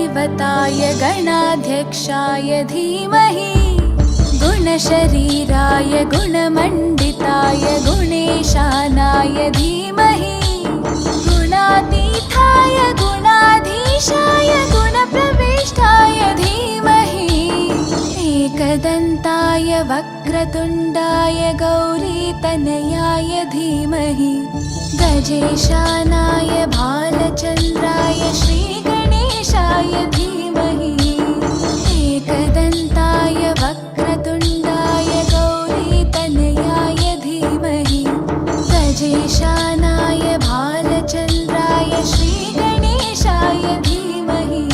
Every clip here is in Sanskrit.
गुरुदैवताय गणाध्यक्षाय धीमहि गुणशरीराय गुणमण्डिताय गुणेशानाय धीमहि गुणातीताय गुणाधीशाय गुणप्रविष्टाय धीमहि एकदन्ताय वक्रतुण्डाय गौरीतनयाय धीमहि गजेशानाय भालचन्द्राय श्रीगणेशाय धीमहि एकदन्ताय वक्रतुण्डाय गौरीतनयाय धीमहि गजेशानाय भालचन्द्राय श्रीगणेशाय धीमहि।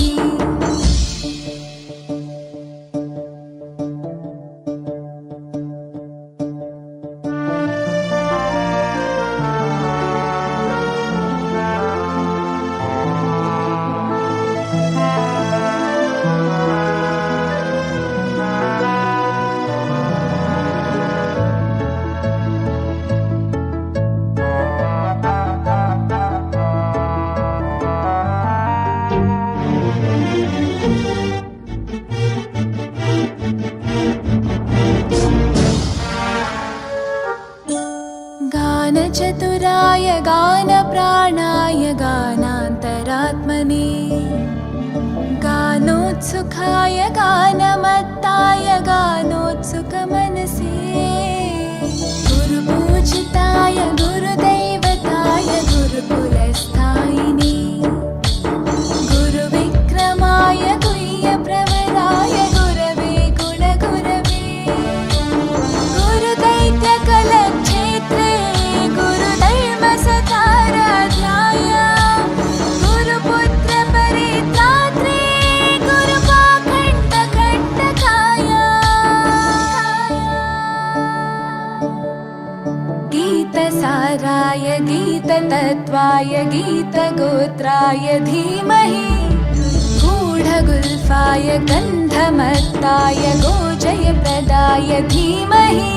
गानचतुराय गानप्राणाय गानान्तरात्मने गानोत्सुकाय गानमत्ताय गानोत्सुकमनसे गुरुपूजिताय गुरुदैवताय गुरुकुलस्थायिने गुरुविक्रमाय गुह्यप्रवराय गुरवे गुणगुरवे गुरुदैत्यकलक्षेत्रे गुरुधर्मसताराध्याय गुरुपुत्रपरित्रात्रे गुरुपाखण्डखण्डकाय गीतसाराय गीततत्त्वाय गीतगोत्राय धीमहि गूढगुल्फाय गन्धमत्ताय गोजयप्रदाय धीमहि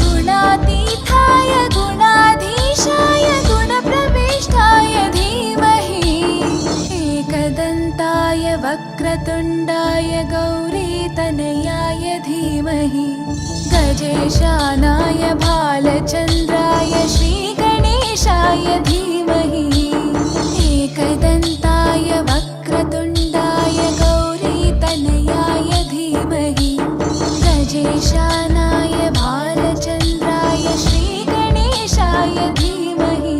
गुणातीताय गुणाधीशाय गुणप्रविष्टाय धीमहि एकदन्ताय वक्रतुण्डाय गौरीतनयाय धीमहि गजेशानाय भालचन्द्राय श्रीगणेशाय धीमहि एकदन्ताय वक्रतुण्डाय गौरीतनयाय धीमहि गजेशानाय भालचन्द्राय श्रीगणेशाय धीमहि।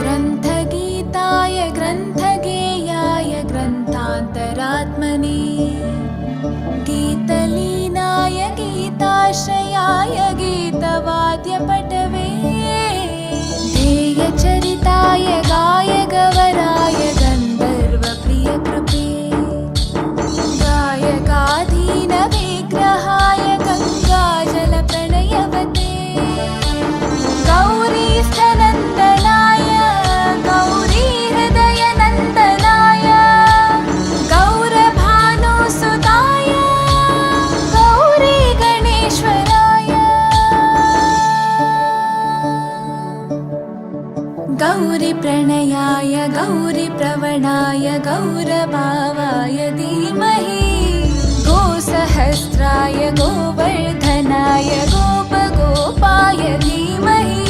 ग्रन्थगीताय ग्रन्थगेयाय ग्रन्थान्तरात्मने गीतलीनाय गीताश्रयाय गीतवाद्यपटवे ध्येयचरिताय गायगवराय गन्धर्वप्रियकृपे गायकाधीनविग्रहाय गङ्गाजलप्रणयवते गौरीस्थनन्दनाय गौरीहृदयनन्दनाय गौरभानुसुताय गौरीगणेश्वराय गौरीप्रणयाय गौरीप्रवणाय गौरभावाय धीमहि गोसहस्राय गोवर्धनाय गोपगोपाय धीमहि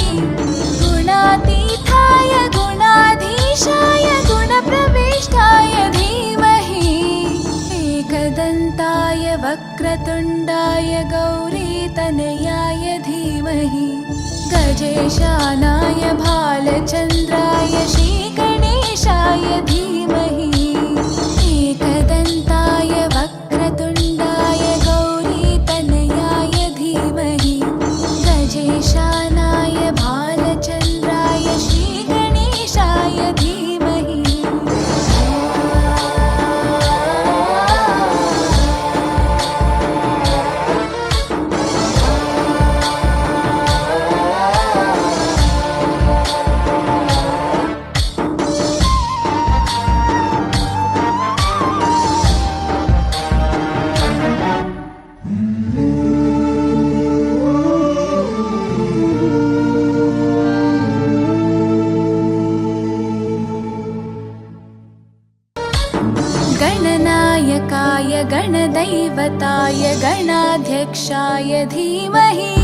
गुणातीताय गुणाधीशाय गुणप्रविष्टाय धीमहि एकदन्ताय वक्रतुण्डाय गौरीतनयाय धीमहि गजेशानाय भालचन्द्राय श्रीगणेशाय धीमहि एकदन्ताय गजेशानाय भालचन्द्राय श्रीगणेशाय धीमहि गणनायकाय गणदैवताय गणाध्यक्षाय धीमहि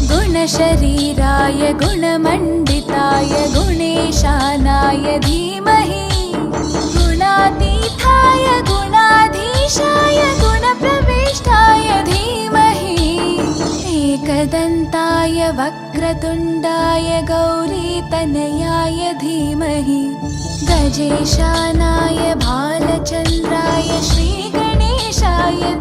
गुणशरीराय गुणमण्डिताय गुणेशानाय धीमहि गुणातीताय गुणाधीशाय गुणप्रविष्टाय धीमहि एकदन्ताय वक्रतुण्डाय गौरीतनयाय धीमहि गजेशानाय भालचन्द्राय श्रीगणेशाय